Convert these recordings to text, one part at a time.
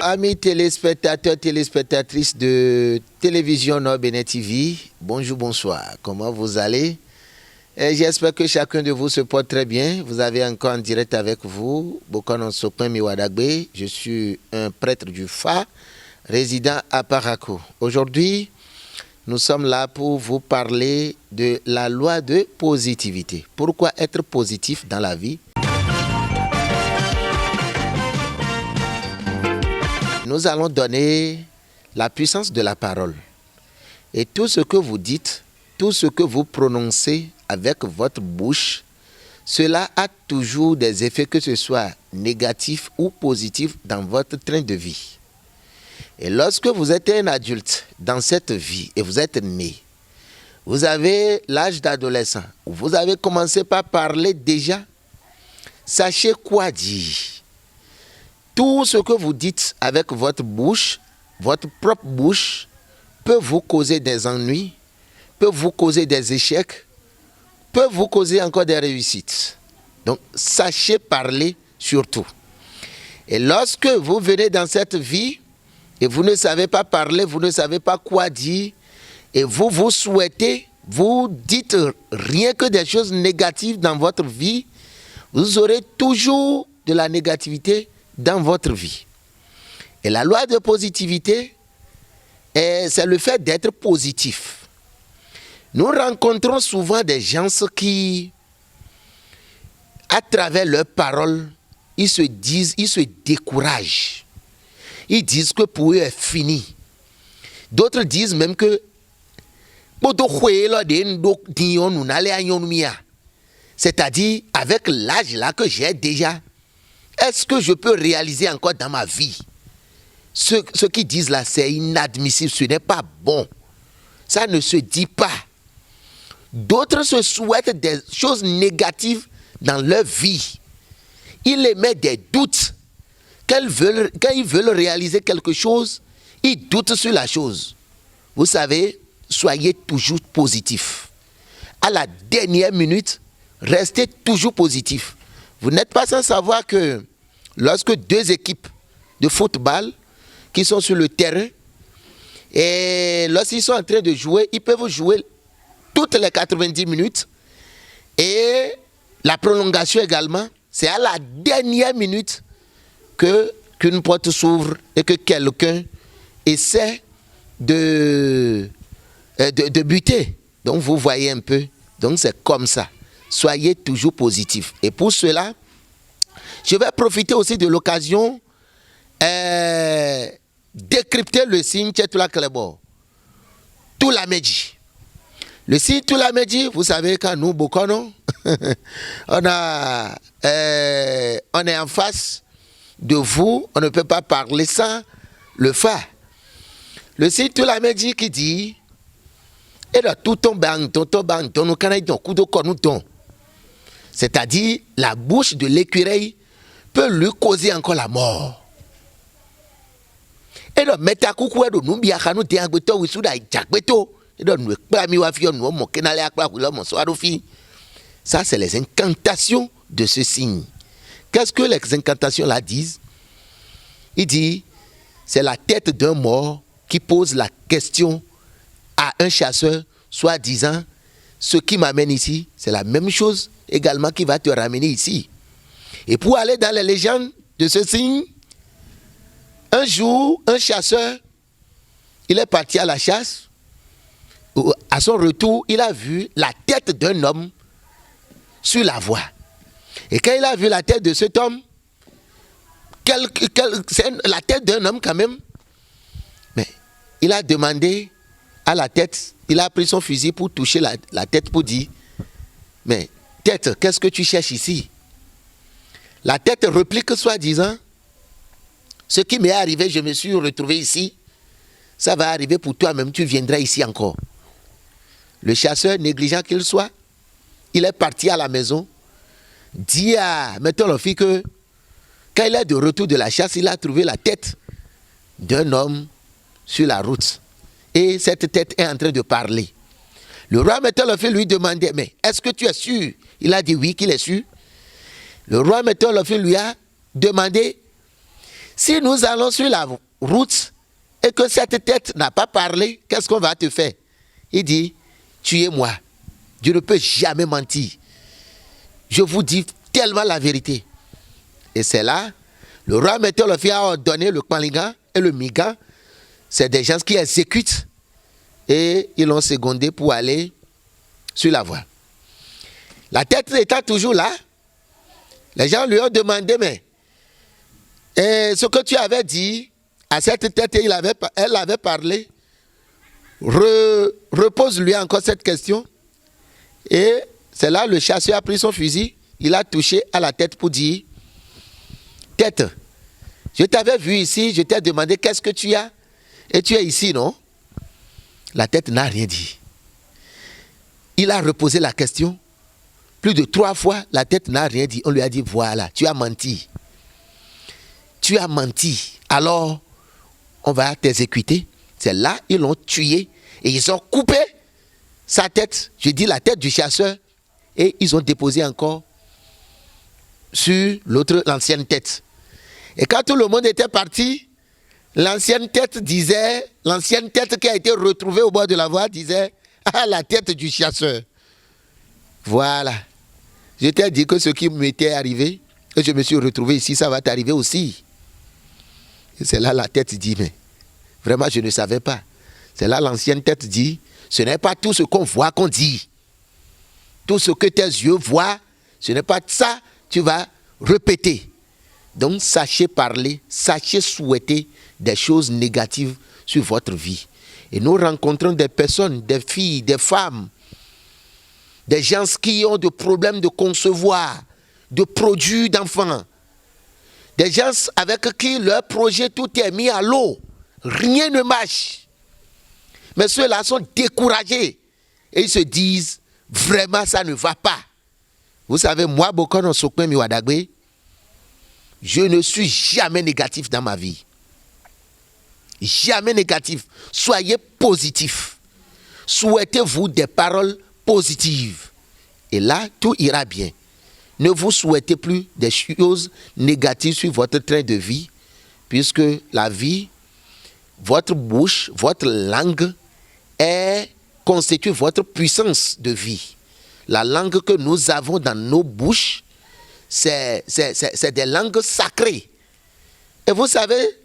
amis téléspectateurs, téléspectatrices de Télévision Nord Bénin TV, bonjour, bonsoir. Comment vous allez? J'espère que chacun de vous se porte très bien. Vous avez encore en direct avec vous Bokonon Sopin Miwadagbe. Je suis un prêtre du Fa, résident à Parakou. Aujourd'hui, nous sommes là pour vous parler de la loi de positivité. Pourquoi être positif dans la vie? Nous allons donner la puissance de la parole. Et tout ce que vous dites, tout ce que vous prononcez avec votre bouche, cela a toujours des effets, que ce soit négatifs ou positifs, dans votre train de vie. Et lorsque vous êtes un adulte dans cette vie et vous êtes né, vous avez l'âge d'adolescent, vous avez commencé par parler déjà, sachez quoi dire. Tout ce que vous dites avec votre bouche, votre propre bouche, peut vous causer des ennuis, peut vous causer des échecs, peut vous causer encore des réussites. Donc, sachez parler surtout. Et lorsque vous venez dans cette vie et vous ne savez pas parler, vous ne savez pas quoi dire, et vous souhaitez, vous dites rien que des choses négatives dans votre vie, vous aurez toujours de la négativité dans votre vie. Et la loi de positivité, c'est le fait d'être positif. Nous rencontrons souvent des gens qui, à travers leurs paroles, ils se découragent. Ils disent que pour eux, c'est fini. D'autres disent même que c'est-à-dire, avec l'âge là que j'ai déjà, est-ce que je peux réaliser encore dans ma vie? Ce qu'ils disent là, c'est inadmissible, ce n'est pas bon. Ça ne se dit pas. D'autres se souhaitent des choses négatives dans leur vie. Ils émettent des doutes. Quand ils veulent réaliser quelque chose, ils doutent sur la chose. Vous savez, soyez toujours positif. À la dernière minute, restez toujours positif. Vous n'êtes pas sans savoir que lorsque deux équipes de football qui sont sur le terrain, et lorsqu'ils sont en train de jouer, ils peuvent jouer toutes les 90 minutes. Et la prolongation également, c'est à la dernière minute qu'une porte s'ouvre et que quelqu'un essaie de buter. Donc vous voyez un peu, donc c'est comme ça. Soyez toujours positif. Et pour cela, je vais profiter aussi de l'occasion décrypter le signe Tchetula Klebo. Toulamedji. Le signe Toulamedji, vous savez, quand nous, Bokono, on est en face de vous, on ne peut pas parler sans le faire. Le signe Toulamedji qui dit, et de tout ton bang, nous canons coup de cornouton. C'est-à-dire, la bouche de l'écureuil peut lui causer encore la mort. Et donc, mettakuku et nous biakanu tiagbeto wisuda jakbeto et donc nous klami wafio nous mokenale akla kulo monsoarofi. Ça c'est les incantations de ce signe. Qu'est-ce que les incantations là disent? Il dit c'est la tête d'un mort qui pose la question à un chasseur, soit disant ce qui m'amène ici, c'est la même chose également qui va te ramener ici. Et pour aller dans les légendes de ce signe, un jour, un chasseur, il est parti à la chasse. À son retour, il a vu la tête d'un homme sur la voie. Et quand il a vu la tête de cet homme, c'est la tête d'un homme quand même, mais il a demandé à la tête, il a pris son fusil pour toucher la tête pour dire, mais tête, qu'est-ce que tu cherches ici? La tête réplique soi-disant, ce qui m'est arrivé, je me suis retrouvé ici, ça va arriver pour toi-même, tu viendras ici encore. Le chasseur, négligent qu'il soit, il est parti à la maison, dit à mettons le fille que quand il est de retour de la chasse, il a trouvé la tête d'un homme sur la route. Et cette tête est en train de parler. Le roi mettons le fille lui demandait, mais est-ce que tu es sûr? Il a dit oui qu'il est sûr. Le roi mettons le fille lui a demandé, Si nous allons sur la route et que cette tête n'a pas parlé, qu'est-ce qu'on va te faire? Il dit, tuez-moi. Dieu ne peut jamais mentir. Je vous dis tellement la vérité. Et c'est là, le roi Météolophie a ordonné le Kpalinga et le Miga. C'est des gens qui exécutent et ils l'ont secondé pour aller sur la voie. La tête étant toujours là, les gens lui ont demandé, mais ce que tu avais dit à cette tête, elle avait parlé, repose-lui encore cette question. Et c'est là le chasseur a pris son fusil, il a touché à la tête pour dire, tête, je t'avais vu ici, je t'ai demandé qu'est-ce que tu as, et tu es ici, non? La tête n'a rien dit. Il a reposé la question. Plus de 3 fois, la tête n'a rien dit. On lui a dit, voilà, tu as menti. Tu as menti. Alors, on va t'exécuter. C'est là, ils l'ont tué. Et ils ont coupé sa tête. Je dis la tête du chasseur. Et ils ont déposé encore sur l'ancienne tête. Et quand tout le monde était parti, l'ancienne tête qui a été retrouvée au bord de la voie disait, ah, la tête du chasseur. Voilà. Je t'ai dit que ce qui m'était arrivé, et je me suis retrouvé ici, ça va t'arriver aussi. Et c'est là la tête dit, mais vraiment je ne savais pas. C'est là l'ancienne tête dit, ce n'est pas tout ce qu'on voit qu'on dit. Tout ce que tes yeux voient, ce n'est pas ça, tu vas répéter. Donc sachez parler, sachez souhaiter des choses négatives sur votre vie. Et nous rencontrons des personnes, des filles, des femmes, des gens qui ont des problèmes de concevoir, de produits d'enfants. Des gens avec qui leur projet tout est mis à l'eau. Rien ne marche. Mais ceux-là sont découragés. Et ils se disent, vraiment ça ne va pas. Vous savez, moi, Bokono Sokme Miwadagbe, je ne suis jamais négatif dans ma vie. Jamais négatif. Soyez positif. Souhaitez-vous des paroles positives. Et là, tout ira bien. Ne vous souhaitez plus des choses négatives sur votre train de vie, puisque la vie, votre bouche, votre langue constitue votre puissance de vie. La langue que nous avons dans nos bouches, c'est des langues sacrées. Et vous savez,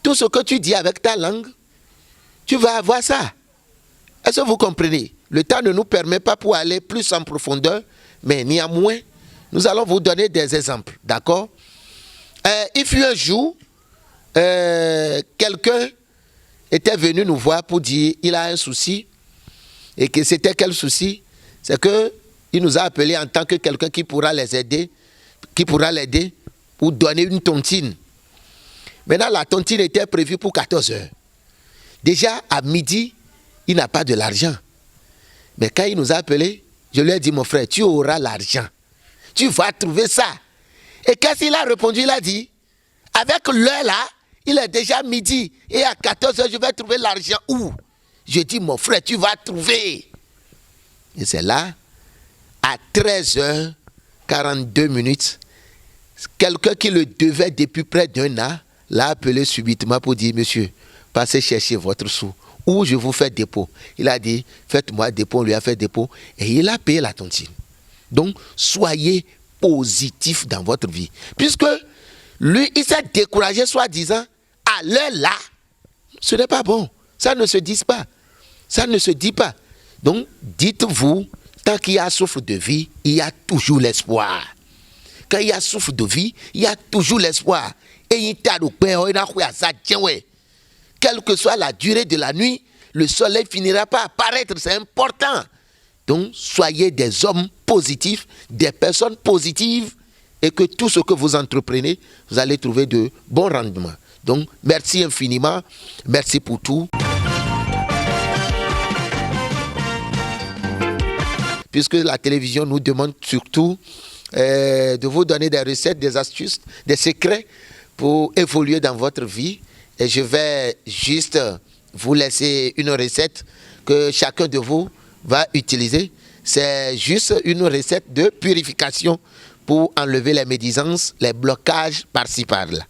tout ce que tu dis avec ta langue, tu vas avoir ça. Est-ce que vous comprenez? Le temps ne nous permet pas pour aller plus en profondeur, mais néanmoins, nous allons vous donner des exemples, d'accord? Il fut un jour, quelqu'un était venu nous voir pour dire il a un souci, et que c'était quel souci? C'est qu'il nous a appelé en tant que quelqu'un qui pourra les aider, qui pourra l'aider pour donner une tontine. Maintenant, la tontine était prévue pour 14 heures. Déjà, à midi, il n'a pas de l'argent. Mais quand il nous a appelé, je lui ai dit, mon frère, tu auras l'argent. Tu vas trouver ça. Et qu'est-ce qu'il a répondu? Il a dit, avec l'heure là, il est déjà midi. Et à 14 heures, je vais trouver l'argent où? Je dis, mon frère, tu vas trouver. Et c'est là, à 13h42, quelqu'un qui le devait depuis près d'un an, l'a appelé subitement pour dire, monsieur, passez chercher votre sou. Ou je vous fais dépôt. Il a dit, faites-moi dépôt, on lui a fait dépôt. Et il a payé la tontine. Donc, soyez positif dans votre vie. Puisque lui, il s'est découragé, soi-disant, à l'heure là, ce n'est pas bon. Ça ne se dit pas. Ça ne se dit pas. Donc, dites-vous, tant qu'il y a souffle de vie, il y a toujours l'espoir. Quand il y a souffle de vie, il y a toujours l'espoir. Et quelle que soit la durée de la nuit, le soleil finira par apparaître. C'est important. Donc, soyez des hommes positifs, des personnes positives, et que tout ce que vous entreprenez, vous allez trouver de bons rendements. Donc, merci infiniment. Merci pour tout. Puisque la télévision nous demande surtout de vous donner des recettes, des astuces, des secrets pour évoluer dans votre vie. Et je vais juste vous laisser une recette que chacun de vous va utiliser. C'est juste une recette de purification pour enlever les médisances, les blocages par-ci par-là.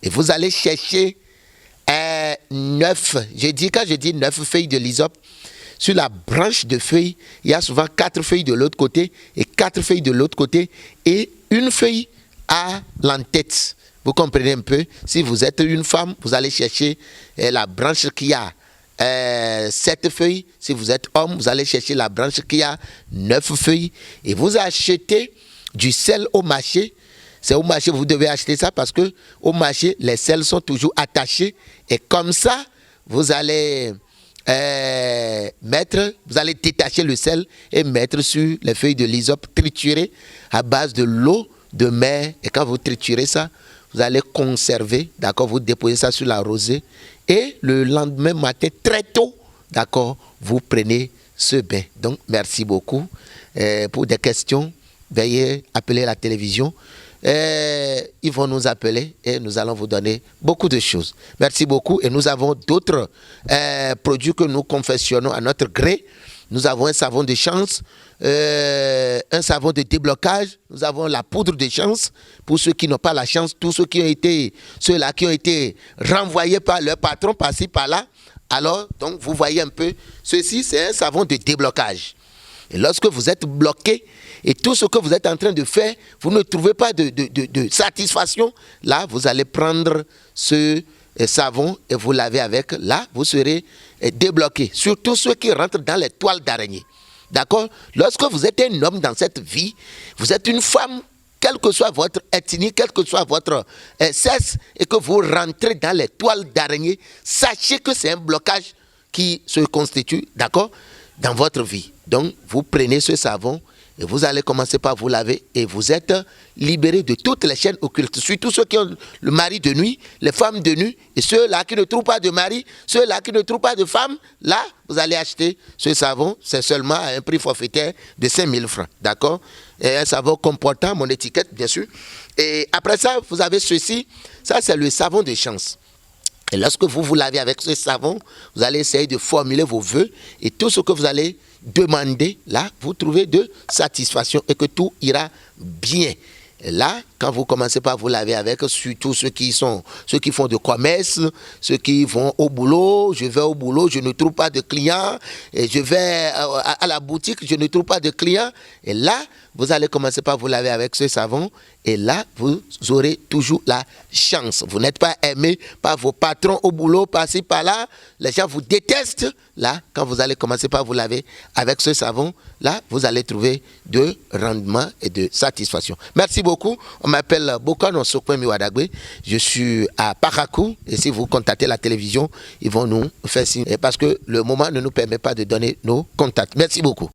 Et vous allez chercher 9, quand je dis 9 feuilles de l'hysope, sur la branche de feuilles, il y a souvent 4 feuilles de l'autre côté et 4 feuilles de l'autre côté et une feuille à l'entête. Vous comprenez un peu? Si vous êtes une femme, vous allez chercher la branche qui a 7 feuilles. Si vous êtes homme, vous allez chercher la branche qui a 9 feuilles. Et vous achetez du sel au marché. C'est au marché vous devez acheter ça parce que au marché, les sels sont toujours attachés. Et comme ça, vous allez vous allez détacher le sel et mettre sur les feuilles de l'hysope triturées à base de l'eau de mer. Et quand vous triturez ça, vous allez conserver, d'accord, vous déposez ça sur la rosée. Et le lendemain matin, très tôt, d'accord, vous prenez ce bain. Donc, merci beaucoup. Pour des questions, veuillez appeler la télévision. Ils vont nous appeler et nous allons vous donner beaucoup de choses. Merci beaucoup. Et nous avons d'autres produits que nous confectionnons à notre gré. Nous avons un savon de chance, un savon de déblocage. Nous avons la poudre de chance pour ceux qui n'ont pas la chance, tous ceux-là qui ont été renvoyés par leur patron par-ci, par-là. Alors, donc, vous voyez un peu, ceci, c'est un savon de déblocage. Et lorsque vous êtes bloqué et tout ce que vous êtes en train de faire, vous ne trouvez pas de satisfaction, là, vous allez prendre ce savon et vous lavez avec. Là, vous serez débloqué. Surtout ceux qui rentrent dans les toiles d'araignée. D'accord? Lorsque vous êtes un homme dans cette vie, vous êtes une femme, quelle que soit votre ethnie, quel que soit votre sexe, et que vous rentrez dans les toiles d'araignée, sachez que c'est un blocage qui se constitue, d'accord, dans votre vie. Donc, vous prenez ce savon et vous allez commencer par vous laver et vous êtes libéré de toutes les chaînes occultes. Surtout ceux qui ont le mari de nuit, les femmes de nuit et ceux-là qui ne trouvent pas de mari, ceux-là qui ne trouvent pas de femme. Là, vous allez acheter ce savon. C'est seulement à un prix forfaitaire de 5 000 francs. D'accord? Et un savon comportant mon étiquette, bien sûr. Et après ça, vous avez ceci. Ça, c'est le savon de chance. Et lorsque vous vous lavez avec ce savon, vous allez essayer de formuler vos vœux et tout ce que vous allez demander, là, vous trouvez de satisfaction et que tout ira bien. Et là, quand vous commencez par vous laver avec, surtout ceux qui font de commerce, ceux qui vont au boulot, je vais au boulot, je ne trouve pas de clients, et je vais à la boutique, je ne trouve pas de clients. Et là, vous allez commencer par vous laver avec ce savon, et là, vous aurez toujours la chance. Vous n'êtes pas aimé par vos patrons au boulot, par-ci, par-là. Les gens vous détestent. Là, quand vous allez commencer par vous laver avec ce savon, là, vous allez trouver de rendement et de satisfaction. Merci beaucoup. On m'appelle Bokano Sokwe Miwadagbe. Je suis à Parakou. Et si vous contactez la télévision, ils vont nous faire signe. Parce que le moment ne nous permet pas de donner nos contacts. Merci beaucoup.